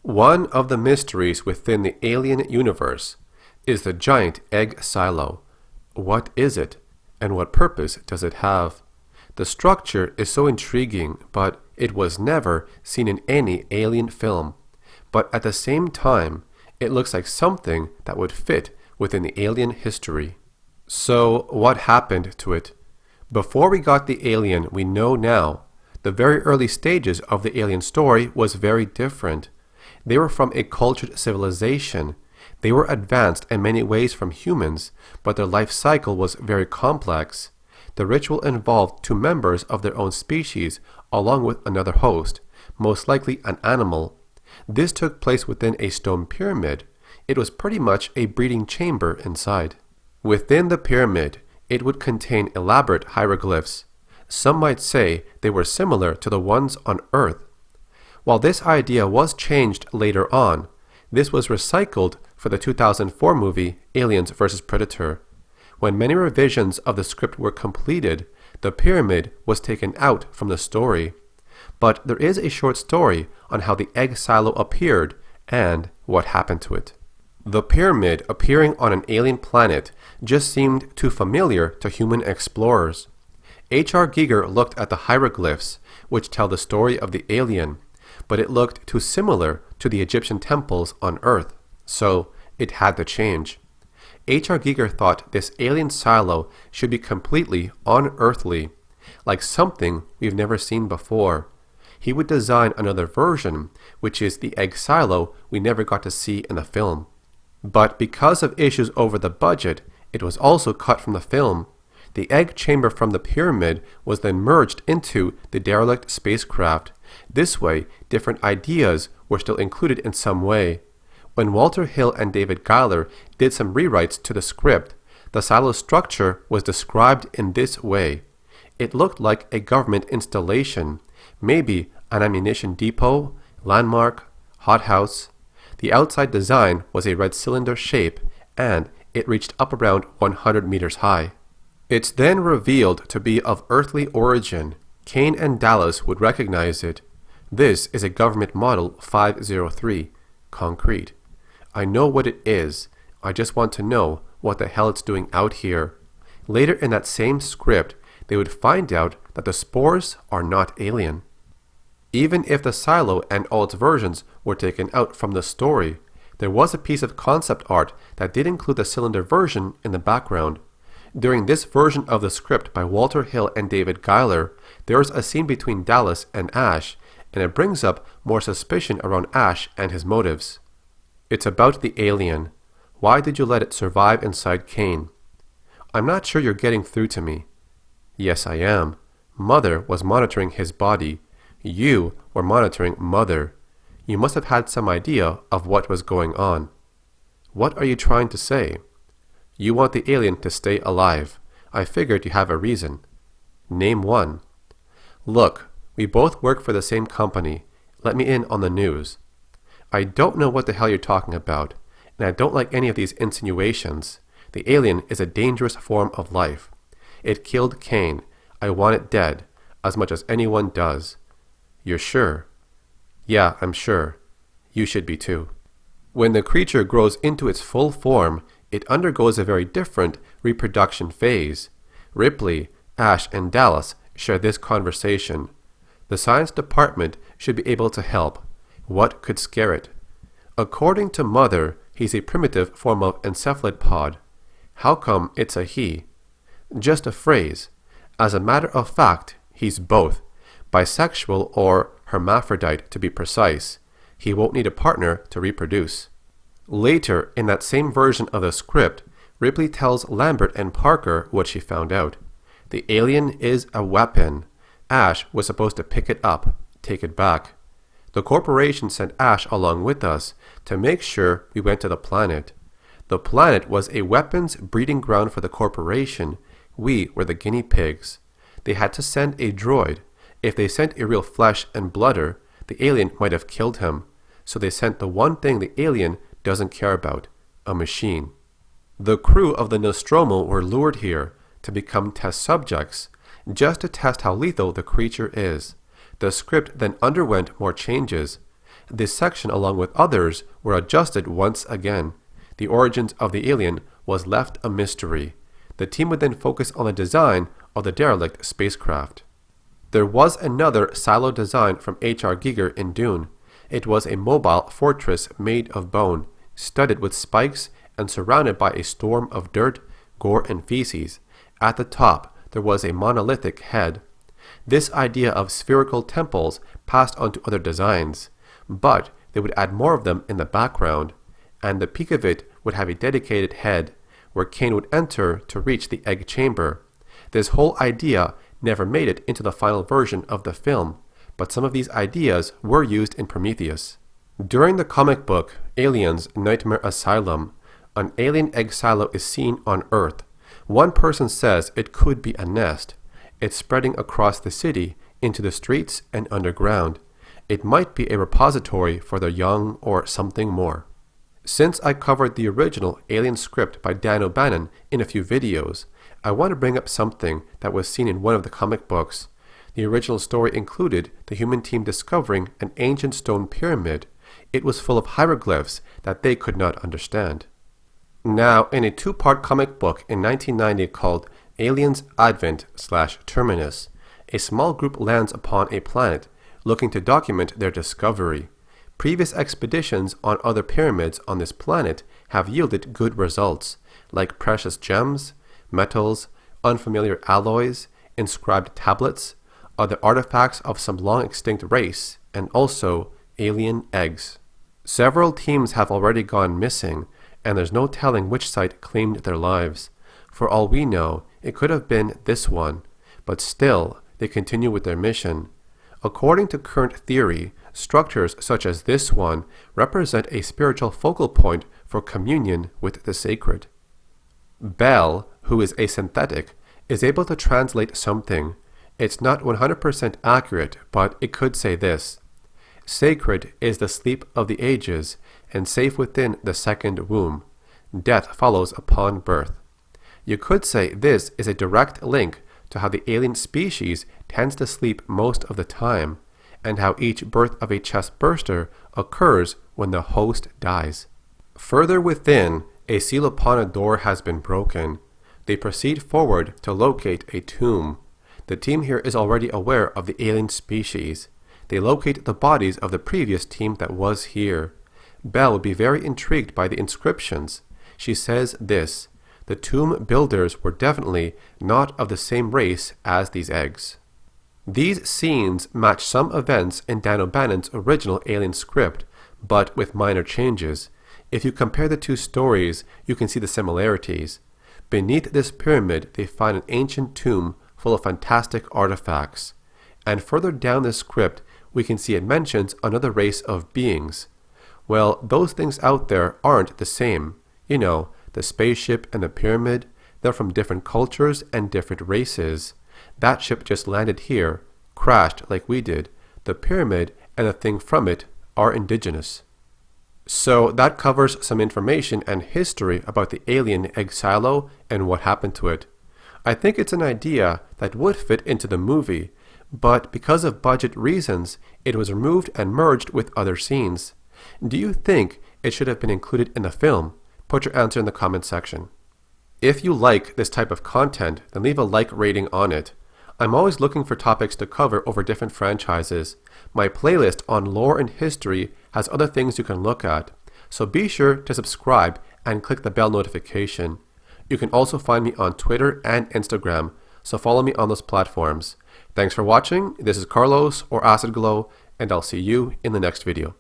One of the mysteries within the alien universe is the giant egg silo. What is it, and what purpose does it have? The structure is so intriguing, but it was never seen in any alien film. But at the same time, it looks like something that would fit within the alien history. So, what happened to it? Before we got the alien we know now, the very early stages of the alien story was very different. They were from a cultured civilization. They were advanced in many ways from humans, but their life cycle was very complex. The ritual involved two members of their own species along with another host, most likely an animal. This took place within a stone pyramid. It was pretty much a breeding chamber inside. Within the pyramid, it would contain elaborate hieroglyphs. Some might say they were similar to the ones on Earth. While this idea was changed later on, this was recycled for the 2004 movie Aliens vs. Predator. When many revisions of the script were completed, the pyramid was taken out from the story. But there is a short story on how the egg silo appeared and what happened to it. The pyramid appearing on an alien planet just seemed too familiar to human explorers. H.R. Giger looked at the hieroglyphs, which tell the story of the alien, but it looked too similar to the Egyptian temples on Earth, so it had to change. H.R. Giger thought this alien silo should be completely unearthly, like something we've never seen before. He would design another version, which is the egg silo we never got to see in the film. But because of issues over the budget, it was also cut from the film. The egg chamber from the pyramid was then merged into the derelict spacecraft. This way, different ideas were still included in some way. When Walter Hill and David Giler did some rewrites to the script, the silo structure was described in this way. It looked like a government installation, maybe an ammunition depot, landmark, hothouse. The outside design was a red cylinder shape, and it reached up around 100 meters high. It's then revealed to be of earthly origin. Kane and Dallas would recognize it. This is a government model 503, concrete. I know what it is. I just want to know what the hell it's doing out here. Later in that same script, they would find out that the spores are not alien. Even if the silo and all its versions were taken out from the story, there was a piece of concept art that did include the cylinder version in the background. During this version of the script by Walter Hill and David Giler, there is a scene between Dallas and Ash, and it brings up more suspicion around Ash and his motives. It's about the alien. Why did you let it survive inside Kane? I'm not sure you're getting through to me. Yes, I am. Mother was monitoring his body. You were monitoring Mother. You must have had some idea of what was going on. What are you trying to say? You want the alien to stay alive. I figured you have a reason. Name one. Look, we both work for the same company. Let me in on the news. I don't know what the hell you're talking about, and I don't like any of these insinuations. The alien is a dangerous form of life. It killed Kane. I want it dead, as much as anyone does. You're sure? Yeah, I'm sure. You should be too. When the creature grows into its full form, it undergoes a very different reproduction phase. Ripley, Ash, and Dallas share this conversation. The science department should be able to help. What could scare it? According to Mother, he's a primitive form of encephalid pod. How come it's a he? Just a phrase. As a matter of fact, he's both. Bisexual or hermaphrodite to be precise. He won't need a partner to reproduce. Later, in that same version of the script, Ripley tells Lambert and Parker what she found out. The alien is a weapon. Ash was supposed to pick it up, take it back. The corporation sent Ash along with us to make sure we went to the planet. The planet was a weapons breeding ground for the corporation. We were the guinea pigs. They had to send a droid. If they sent a real flesh and blooder, the alien might have killed him. So they sent the one thing the alien doesn't care about, a machine. The crew of the Nostromo were lured here to become test subjects, just to test how lethal the creature is. The script then underwent more changes. this section, along with others, were adjusted once again. The origins of the alien was left a mystery. The team would then focus on the design of the derelict spacecraft. There was another silo design from H.R. Giger in Dune. It was a mobile fortress made of bone, studded with spikes and surrounded by a storm of dirt, gore, and feces. At the top, there was a monolithic head. This idea of spherical temples passed on to other designs, but they would add more of them in the background, and the peak of it would have a dedicated head, where Kane would enter to reach the egg chamber. This whole idea never made it into the final version of the film, but some of these ideas were used in Prometheus. During the comic book Aliens Nightmare Asylum, an alien egg silo is seen on Earth. One person says it could be a nest. It's spreading across the city, into the streets and underground. It might be a repository for the young or something more. Since I covered the original Alien script by Dan O'Bannon in a few videos, I want to bring up something that was seen in one of the comic books. The original story included the human team discovering an ancient stone pyramid. It was full of hieroglyphs that they could not understand. Now, in a two-part comic book in 1990 called Aliens Advent/Terminus, a small group lands upon a planet looking to document their discovery. Previous expeditions on other pyramids on this planet have yielded good results, like precious gems, metals, unfamiliar alloys, inscribed tablets, other artifacts of some long-extinct race, and also alien eggs. Several teams have already gone missing, and there's no telling which site claimed their lives. For all we know, it could have been this one, but still, they continue with their mission. According to current theory, structures such as this one represent a spiritual focal point for communion with the sacred. Bell, who is a synthetic, is able to translate something. It's not 100% accurate, but it could say this: sacred is the sleep of the ages, and safe within the second womb. Death follows upon birth. You could say this is a direct link to how the alien species tends to sleep most of the time, and how each birth of a chest burster occurs when the host dies. Further within, a seal upon a door has been broken. They proceed forward to locate a tomb. The team here is already aware of the alien species. They locate the bodies of the previous team that was here. Belle would be very intrigued by the inscriptions. She says this: the tomb builders were definitely not of the same race as these eggs. These scenes match some events in Dan O'Bannon's original Alien script, but with minor changes. If you compare the two stories, you can see the similarities. Beneath this pyramid, they find an ancient tomb full of fantastic artifacts. And further down the script, we can see it mentions another race of beings. Well, those things out there aren't the same. You know, the spaceship and the pyramid, they're from different cultures and different races. That ship just landed here, crashed like we did. The pyramid and the thing from it are indigenous. So that covers some information and history about the alien egg silo and what happened to it. I think it's an idea that would fit into the movie, but because of budget reasons, it was removed and merged with other scenes. Do you think it should have been included in the film? Put your answer in the comment section. If you like this type of content, then leave a like rating on it. I'm always looking for topics to cover over different franchises. My playlist on lore and history has other things you can look at, so be sure to subscribe and click the bell notification. You can also find me on Twitter and Instagram, so follow me on those platforms. Thanks for watching. This is Carlos or Acid Glow, and I'll see you in the next video.